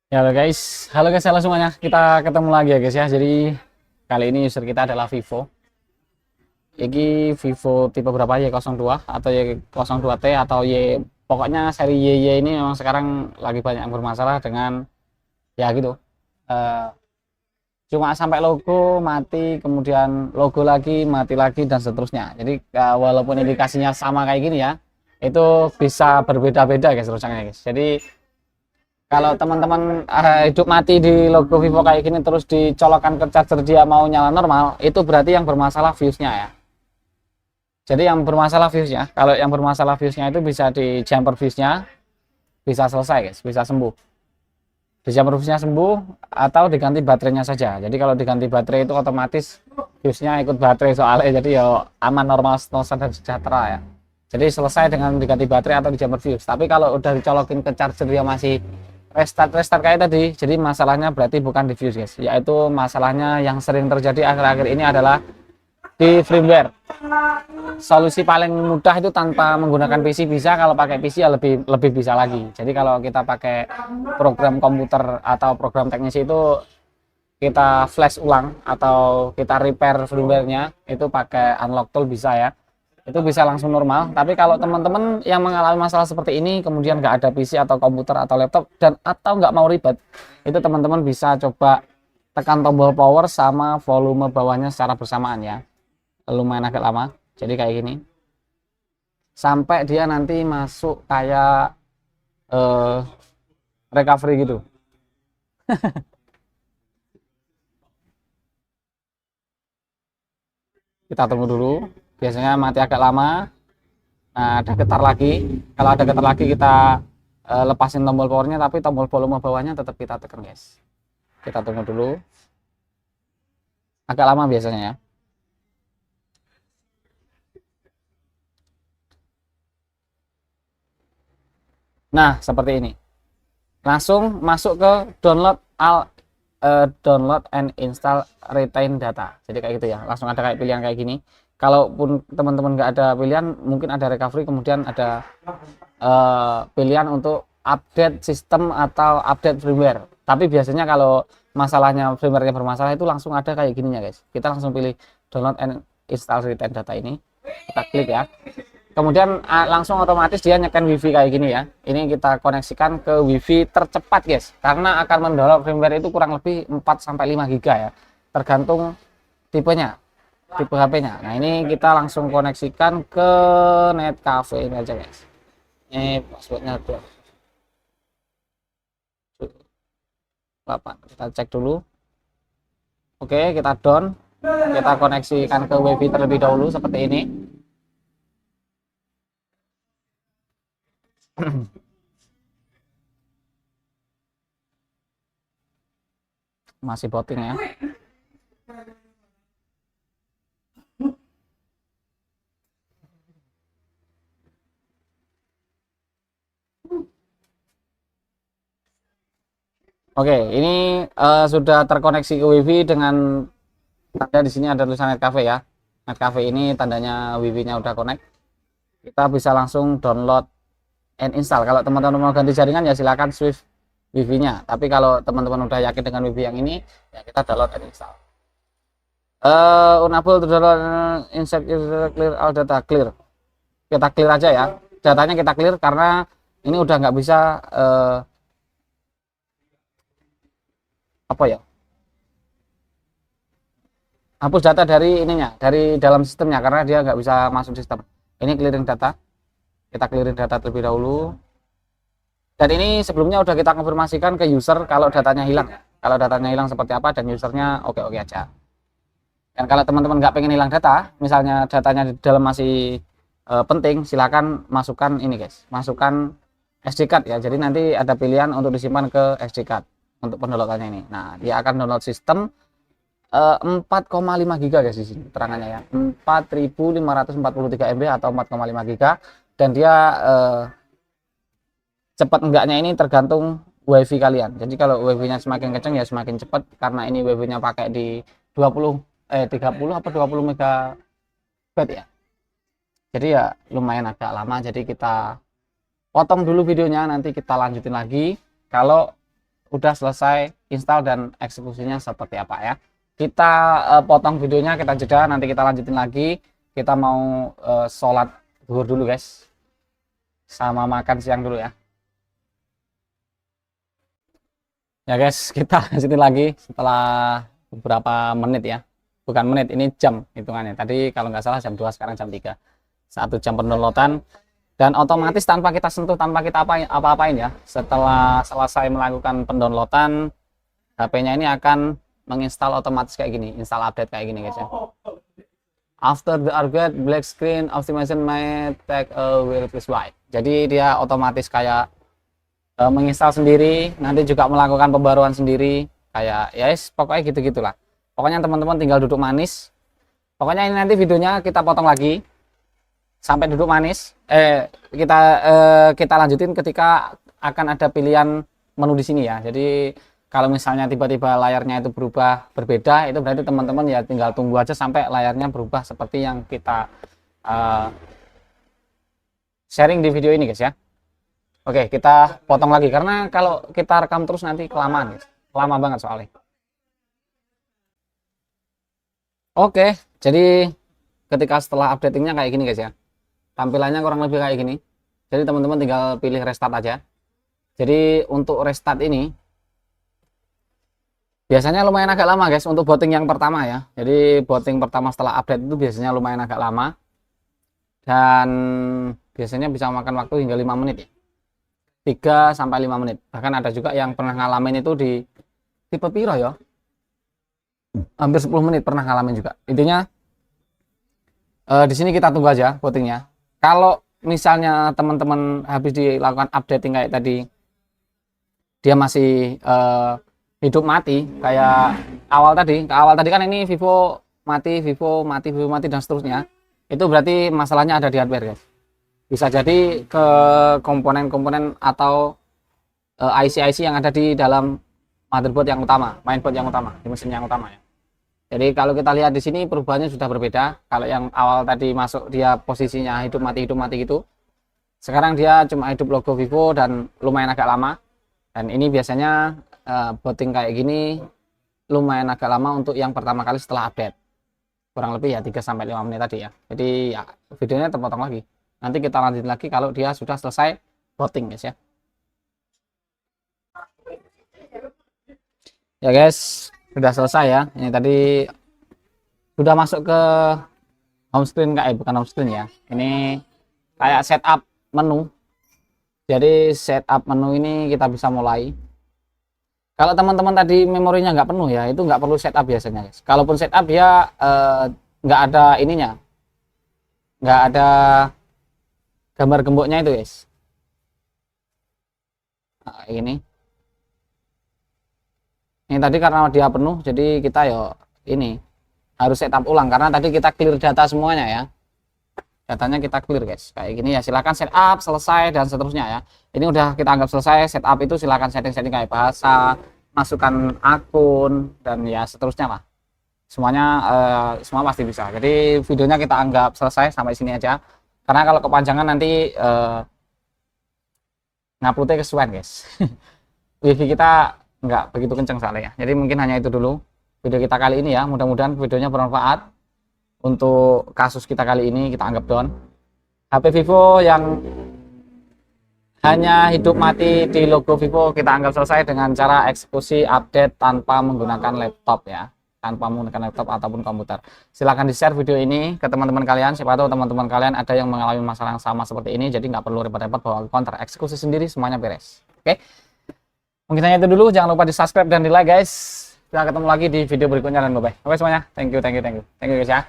Ya halo guys, halo semuanya. Kita ketemu lagi ya guys ya. Jadi kali ini user kita adalah Vivo. Ini Vivo tipe berapa Y02 atau Y02T atau pokoknya seri YY ini memang sekarang lagi banyak yang bermasalah dengan ya gitu. Eh, Cuma sampai logo mati, kemudian logo lagi mati lagi dan seterusnya. Jadi walaupun indikasinya sama kayak gini ya, itu bisa berbeda-beda guys rusaknya guys. Jadi kalau teman-teman hidup mati di logo Vivo kayak gini terus dicolokkan ke charger dia mau nyala normal, itu berarti yang bermasalah fuse-nya ya. Jadi yang bermasalah fuse-nya, kalau yang bermasalah fuse-nya itu bisa di jumper fuse-nya bisa selesai guys, bisa sembuh. Di jumper fuse-nya sembuh atau diganti baterainya saja. Jadi kalau diganti baterai itu otomatis fuse-nya ikut baterai soalnya, jadi ya aman, normal, sentosa dan sejahtera ya. Jadi selesai dengan diganti baterai atau di jumper fuse. Tapi kalau udah dicolokin ke charger dia masih restart kayak tadi, jadi masalahnya berarti bukan di fuse guys, yaitu masalahnya yang sering terjadi akhir-akhir ini adalah di firmware. Solusi paling mudah itu tanpa menggunakan PC bisa, kalau pakai PC ya lebih lebih bisa lagi. Jadi kalau kita pakai program komputer atau program teknis itu kita flash ulang atau kita repair firmware-nya itu pakai unlock tool bisa ya, itu bisa langsung normal. Tapi kalau teman-teman yang mengalami masalah seperti ini kemudian nggak ada PC atau komputer atau laptop dan atau nggak mau ribet, itu teman-teman bisa coba tekan tombol power sama volume bawahnya secara bersamaan ya, lumayan agak lama. Jadi kayak gini sampai dia nanti masuk kayak eh, recovery gitu. Kita tunggu dulu, biasanya mati agak lama. Nah, ada getar lagi. Kalau ada getar lagi kita lepasin tombol powernya, tapi tombol volume bawahnya tetap kita tekan guys. Kita tunggu dulu, agak lama biasanya ya. Nah, seperti ini. Langsung masuk ke download and install retain data. Jadi kayak gitu ya, langsung ada kayak pilihan kayak gini. Kalaupun teman-teman nggak ada pilihan, mungkin ada recovery, kemudian ada pilihan untuk update sistem atau update firmware. Tapi biasanya kalau masalahnya firmware-nya bermasalah itu langsung ada kayak gininya guys. Kita langsung pilih download and install retain data ini, kita klik ya. Kemudian langsung otomatis dia nyeken wifi kayak gini ya. Ini kita koneksikan ke wifi tercepat guys, karena akan mendownload firmware itu kurang lebih 4-5 giga ya, tergantung tipenya, tipe HP-nya. Nah ini kita langsung koneksikan ke net cafe ini aja guys. Ini passwordnya 8. Kita cek dulu. Oke, kita down, kita koneksikan ke wifi terlebih dahulu seperti ini. Masih booting ya. Oke, ini sudah terkoneksi ke WiFi dengan tanda di sini ada tulisan Net Cafe ya. Net Cafe ini tandanya WiFi-nya udah connect. Kita bisa langsung download and install. Kalau teman-teman mau ganti jaringan ya silakan Swift WiFi-nya. Tapi kalau teman-teman udah yakin dengan WiFi yang ini, ya kita download and install. Unable to download insert clear all data clear. Kita clear aja ya. Datanya kita clear karena ini udah nggak bisa apa ya, hapus data dari ininya, dari dalam sistemnya, karena dia nggak bisa masuk sistem. Ini clearing data, kita clearing data terlebih dahulu. Dan ini sebelumnya udah kita konfirmasikan ke user kalau datanya hilang, kalau datanya hilang seperti apa dan usernya oke-oke aja. Dan kalau teman-teman nggak pengen hilang data, misalnya datanya di dalam masih penting, silakan masukkan ini guys, masukkan SD card ya. Jadi nanti ada pilihan untuk disimpan ke SD card untuk pendownloadannya ini. Nah, dia akan download sistem 4,5 giga guys di sini terangannya ya, 4543 MB atau 4,5 giga. Dan dia cepat enggaknya ini tergantung wifi kalian. Jadi kalau wifi-nya semakin kenceng ya semakin cepat, karena ini wifi-nya pakai di 30 apa 20 megabyte ya. Jadi ya lumayan agak lama, jadi kita potong dulu videonya, nanti kita lanjutin lagi kalau udah selesai install dan eksekusinya seperti apa ya. Kita potong videonya, kita jeda, nanti kita lanjutin lagi. Kita mau sholat zuhur dulu guys, sama makan siang dulu ya. Ya guys, kita lanjutin lagi setelah beberapa menit ya. Bukan menit, ini jam hitungannya. Tadi kalau nggak salah jam 2, sekarang jam 3. 1 jam pendownloadan. Dan otomatis tanpa kita sentuh, tanpa kita apa-apain ya. Setelah selesai melakukan pendownloadan, HP-nya ini akan menginstal otomatis kayak gini, install update kayak gini guys ya. After the upgrade, black screen optimization may take a while, please wait. Jadi dia otomatis kayak menginstal sendiri, nanti juga melakukan pembaruan sendiri, kayak ya yes, pokoknya gitu-gitulah. Pokoknya teman-teman tinggal duduk manis. Pokoknya ini nanti videonya kita potong lagi sampai duduk manis. Kita lanjutin ketika akan ada pilihan menu di sini ya. Jadi kalau misalnya tiba-tiba layarnya itu berubah berbeda, itu berarti teman-teman ya tinggal tunggu aja sampai layarnya berubah seperti yang kita sharing di video ini guys ya. Oke, kita potong lagi karena kalau kita rekam terus nanti kelamaan guys. Lama banget soalnya. Oke, jadi ketika setelah updatingnya kayak gini guys ya. Tampilannya kurang lebih kayak gini. Jadi teman-teman tinggal pilih restart aja. Jadi untuk restart ini biasanya lumayan agak lama guys untuk booting yang pertama ya. Jadi booting pertama setelah update itu biasanya lumayan agak lama. Dan biasanya bisa makan waktu hingga 5 menit ya. 3 sampai 5 menit. Bahkan ada juga yang pernah ngalamin itu di tipe piro ya. Hampir 10 menit pernah ngalamin juga. Intinya di sini kita tunggu aja bootingnya. Kalau misalnya teman-teman habis dilakukan updating kayak tadi, dia masih hidup mati kayak awal tadi kan ini Vivo mati, Vivo mati, Vivo mati dan seterusnya. Itu berarti masalahnya ada di hardware guys. Bisa jadi ke komponen-komponen atau IC-IC yang ada di dalam motherboard yang utama, mainboard yang utama, di mesin yang utama ya. Jadi kalau kita lihat di sini perubahannya sudah berbeda. Kalau yang awal tadi masuk dia posisinya hidup mati gitu. Sekarang dia cuma hidup logo Vivo dan lumayan agak lama. Dan ini biasanya booting kayak gini lumayan agak lama untuk yang pertama kali setelah update. Kurang lebih ya 3 sampai 5 menit tadi ya. Jadi ya videonya terpotong lagi. Nanti kita lanjut lagi kalau dia sudah selesai booting guys ya. Ya guys, sudah selesai ya. Ini tadi sudah masuk ke home screen bukan home screen ya. Ini kayak setup menu. Jadi setup menu ini kita bisa mulai. Kalau teman-teman tadi memorinya nggak penuh ya, itu nggak perlu setup biasanya guys. Kalaupun setup ya nggak ada ininya, nggak ada gambar gemboknya itu guys. Nah, ini tadi karena dia penuh, jadi kita ini harus setup ulang karena tadi kita clear data semuanya ya. Datanya kita clear guys. Kayak gini ya, silahkan setup selesai dan seterusnya ya. Ini udah kita anggap selesai. Setup itu silahkan setting-setting kayak bahasa, masukkan akun dan ya seterusnya lah. Semuanya semua pasti bisa. Jadi videonya kita anggap selesai sampai sini aja. Karena kalau kepanjangan nanti nguploadnya kesuwen guys. Wifi kita nggak begitu kenceng soalnya ya. Jadi mungkin hanya itu dulu video kita kali ini ya. Mudah-mudahan videonya bermanfaat. Untuk kasus kita kali ini kita anggap down. HP Vivo yang hanya hidup mati di logo Vivo kita anggap selesai dengan cara eksekusi update tanpa menggunakan laptop ya. Tanpa menggunakan laptop ataupun komputer. Silahkan di share video ini ke teman-teman kalian. Siapa tahu teman-teman kalian ada yang mengalami masalah yang sama seperti ini. Jadi nggak perlu repot-repot bawa counter, eksekusi sendiri semuanya beres. Oke. Mungkin hanya itu dulu. Jangan lupa di subscribe dan di like guys. Kita ketemu lagi di video berikutnya dan bye bye. Oke semuanya. Thank you guys ya.